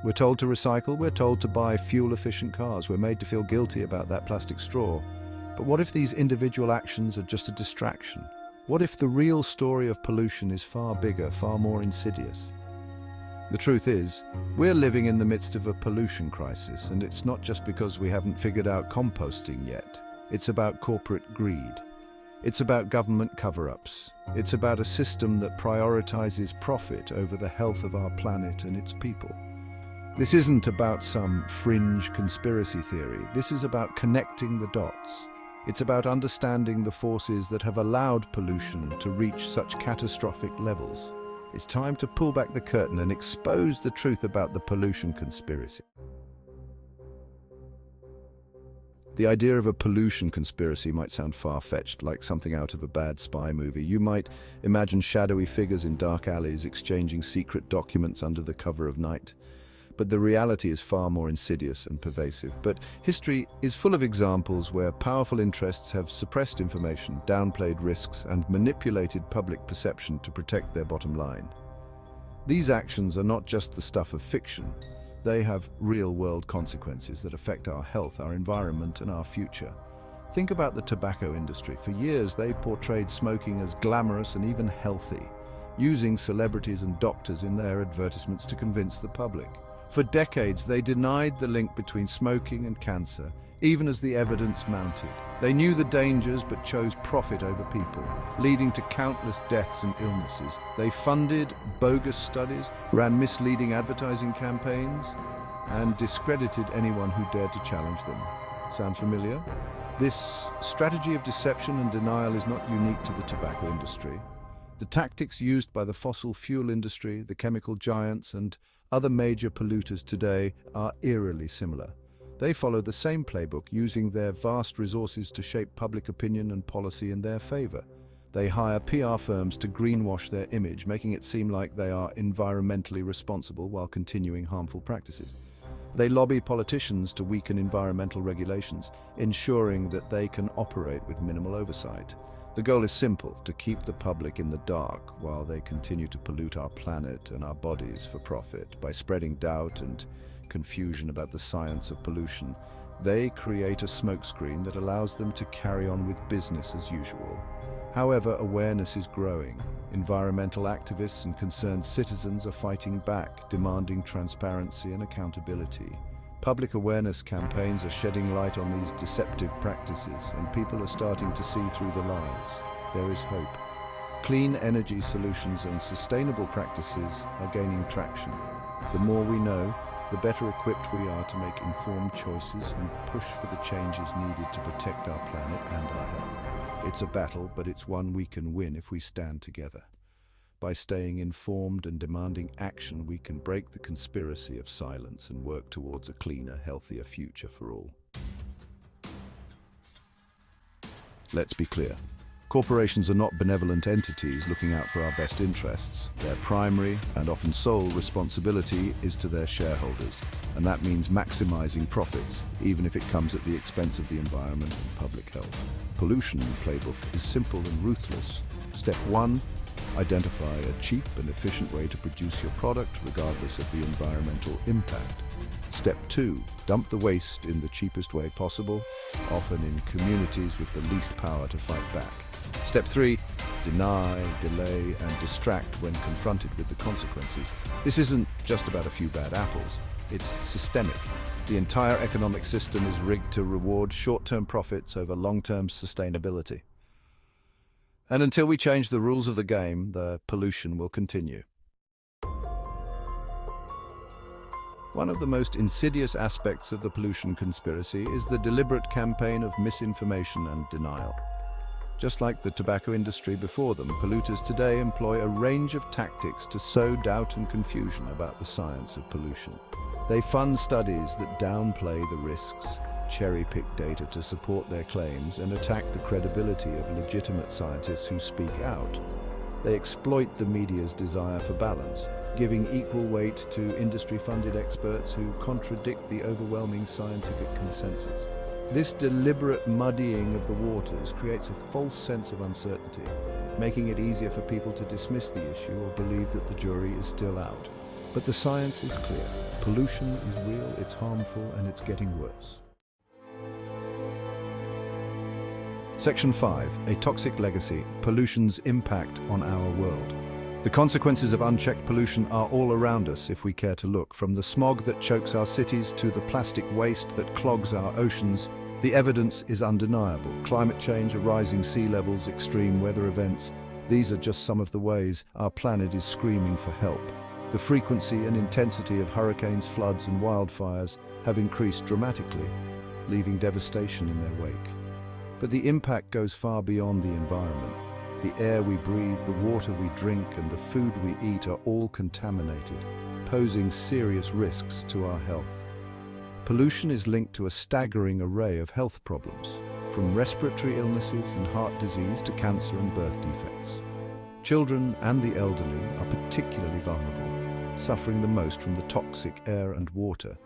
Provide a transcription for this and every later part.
We're told to recycle, we're told to buy fuel-efficient cars, we're made to feel guilty about that plastic straw. But what if these individual actions are just a distraction? What if the real story of pollution is far bigger, far more insidious? The truth is, we're living in the midst of a pollution crisis, and it's not just because we haven't figured out composting yet. It's about corporate greed. It's about government cover-ups. It's about a system that prioritizes profit over the health of our planet and its people. This isn't about some fringe conspiracy theory. This is about connecting the dots. It's about understanding the forces that have allowed pollution to reach such catastrophic levels. It's time to pull back the curtain and expose the truth about the pollution conspiracy. The idea of a pollution conspiracy might sound far-fetched, like something out of a bad spy movie. You might imagine shadowy figures in dark alleys exchanging secret documents under the cover of night. But the reality is far more insidious and pervasive. But history is full of examples where powerful interests have suppressed information, downplayed risks, and manipulated public perception to protect their bottom line. These actions are not just the stuff of fiction. They have real-world consequences that affect our health, our environment, and our future. Think about the tobacco industry. For years, they portrayed smoking as glamorous and even healthy, using celebrities and doctors in their advertisements to convince the public. For decades, they denied the link between smoking and cancer, even as the evidence mounted. They knew the dangers but chose profit over people, leading to countless deaths and illnesses. They funded bogus studies, ran misleading advertising campaigns, and discredited anyone who dared to challenge them. Sound familiar? This strategy of deception and denial is not unique to the tobacco industry. The tactics used by the fossil fuel industry, the chemical giants, and other major polluters today are eerily similar. They follow the same playbook, using their vast resources to shape public opinion and policy in their favor. They hire PR firms to greenwash their image, making it seem like they are environmentally responsible while continuing harmful practices. They lobby politicians to weaken environmental regulations, ensuring that they can operate with minimal oversight. The goal is simple: to keep the public in the dark while they continue to pollute our planet and our bodies for profit. By spreading doubt and confusion about the science of pollution, they create a smokescreen that allows them to carry on with business as usual. However, awareness is growing. Environmental activists and concerned citizens are fighting back, demanding transparency and accountability. Public awareness campaigns are shedding light on these deceptive practices, and people are starting to see through the lies. There is hope. Clean energy solutions and sustainable practices are gaining traction. The more we know, the better equipped we are to make informed choices and push for the changes needed to protect our planet and our health. It's a battle, but it's one we can win if we stand together. By staying informed and demanding action, we can break the conspiracy of silence and work towards a cleaner, healthier future for all. Let's be clear. Corporations are not benevolent entities looking out for our best interests. Their primary and often sole responsibility is to their shareholders, and that means maximizing profits, even if it comes at the expense of the environment and public health. Pollution playbook is simple and ruthless. Step 1. Identify a cheap and efficient way to produce your product, regardless of the environmental impact. Step 2. Dump the waste in the cheapest way possible, often in communities with the least power to fight back. Step 3. Deny, delay, and distract when confronted with the consequences. This isn't just about a few bad apples. It's systemic. The entire economic system is rigged to reward short-term profits over long-term sustainability. And until we change the rules of the game, the pollution will continue. One of the most insidious aspects of the pollution conspiracy is the deliberate campaign of misinformation and denial. Just like the tobacco industry before them, polluters today employ a range of tactics to sow doubt and confusion about the science of pollution. They fund studies that downplay the risks, cherry-pick data to support their claims, and attack the credibility of legitimate scientists who speak out. They exploit the media's desire for balance, giving equal weight to industry-funded experts who contradict the overwhelming scientific consensus. This deliberate muddying of the waters creates a false sense of uncertainty, making it easier for people to dismiss the issue or believe that the jury is still out. But the science is clear. Pollution is real, it's harmful, and it's getting worse. Section 5. A toxic legacy. Pollution's impact on our world. The consequences of unchecked pollution are all around us if we care to look. From the smog that chokes our cities to the plastic waste that clogs our oceans, the evidence is undeniable. Climate change, rising sea levels, extreme weather events, these are just some of the ways our planet is screaming for help. The frequency and intensity of hurricanes, floods, and wildfires have increased dramatically, leaving devastation in their wake. But the impact goes far beyond the environment. The air we breathe, the water we drink, and the food we eat are all contaminated, posing serious risks to our health. Pollution is linked to a staggering array of health problems, from respiratory illnesses and heart disease to cancer and birth defects. Children and the elderly are particularly vulnerable, suffering the most from the toxic air and water.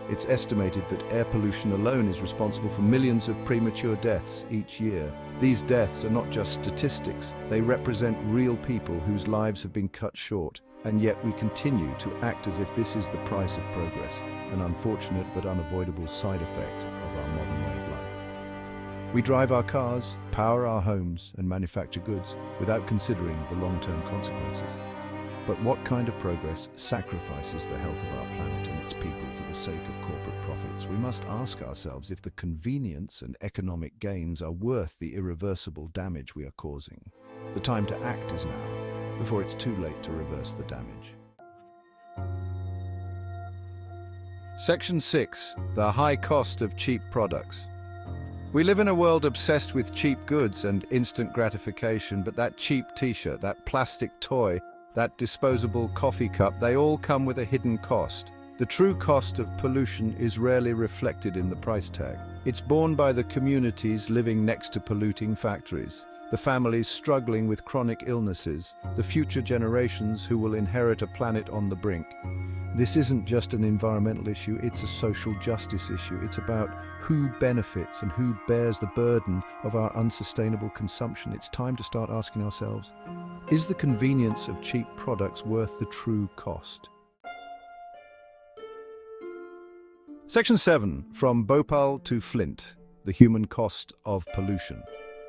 It's estimated that air pollution alone is responsible for millions of premature deaths each year. These deaths are not just statistics, they represent real people whose lives have been cut short, and yet we continue to act as if this is the price of progress, an unfortunate but unavoidable side effect of our modern way of life. We drive our cars, power our homes, and manufacture goods without considering the long-term consequences. But what kind of progress sacrifices the health of our planet and its people for the sake of corporate profits? We must ask ourselves if the convenience and economic gains are worth the irreversible damage we are causing. The time to act is now, before it's too late to reverse the damage. Section 6. The high cost of cheap products. We live in a world obsessed with cheap goods and instant gratification, but that cheap t-shirt, that plastic toy, that disposable coffee cup, they all come with a hidden cost. The true cost of pollution is rarely reflected in the price tag. It's borne by the communities living next to polluting factories, the families struggling with chronic illnesses, the future generations who will inherit a planet on the brink. This isn't just an environmental issue, it's a social justice issue. It's about who benefits and who bears the burden of our unsustainable consumption. It's time to start asking ourselves, is the convenience of cheap products worth the true cost? Section 7. From Bhopal to Flint, the human cost of pollution.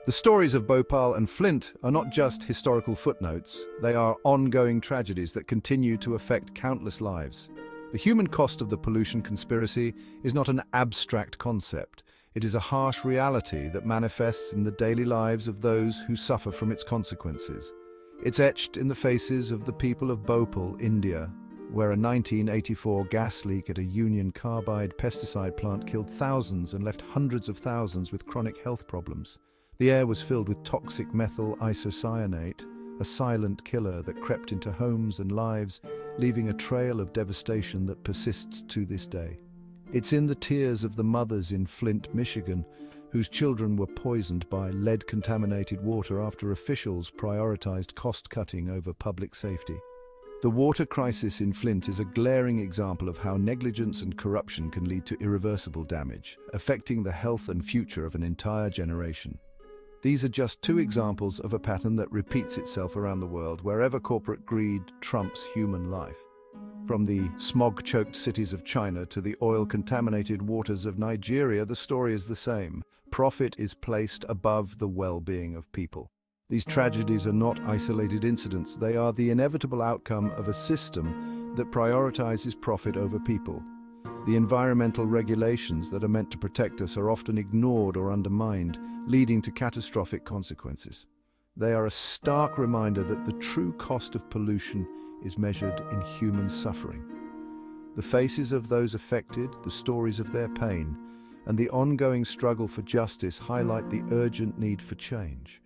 The stories of Bhopal and Flint are not just historical footnotes, they are ongoing tragedies that continue to affect countless lives. The human cost of the pollution conspiracy is not an abstract concept. It is a harsh reality that manifests in the daily lives of those who suffer from its consequences. It's etched in the faces of the people of Bhopal, India, where a 1984 gas leak at a Union Carbide pesticide plant killed thousands and left hundreds of thousands with chronic health problems. The air was filled with toxic methyl isocyanate, a silent killer that crept into homes and lives, leaving a trail of devastation that persists to this day. It's in the tears of the mothers in Flint, Michigan, whose children were poisoned by lead-contaminated water after officials prioritized cost-cutting over public safety. The water crisis in Flint is a glaring example of how negligence and corruption can lead to irreversible damage, affecting the health and future of an entire generation. These are just two examples of a pattern that repeats itself around the world wherever corporate greed trumps human life. From the smog-choked cities of China to the oil-contaminated waters of Nigeria, the story is the same. Profit is placed above the well-being of people. These tragedies are not isolated incidents. They are the inevitable outcome of a system that prioritizes profit over people. The environmental regulations that are meant to protect us are often ignored or undermined, leading to catastrophic consequences. They are a stark reminder that the true cost of pollution is measured in human suffering. The faces of those affected, the stories of their pain, and the ongoing struggle for justice highlight the urgent need for change.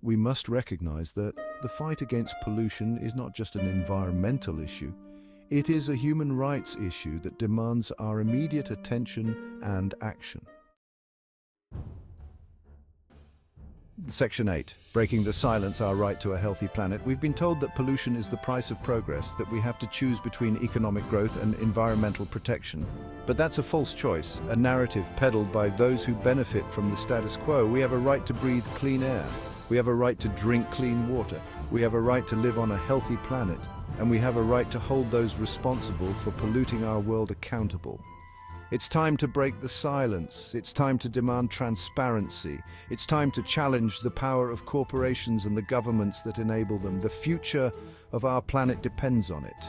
We must recognize that the fight against pollution is not just an environmental issue. It is a human rights issue that demands our immediate attention and action. Section 8. Breaking the silence, our right to a healthy planet. We've been told that pollution is the price of progress, that we have to choose between economic growth and environmental protection. But that's a false choice, a narrative peddled by those who benefit from the status quo. We have a right to breathe clean air. We have a right to drink clean water. We have a right to live on a healthy planet. and we have a right to hold those responsible for polluting our world accountable. It's time to break the silence. It's time to demand transparency. It's time to challenge the power of corporations and the governments that enable them. The future of our planet depends on it.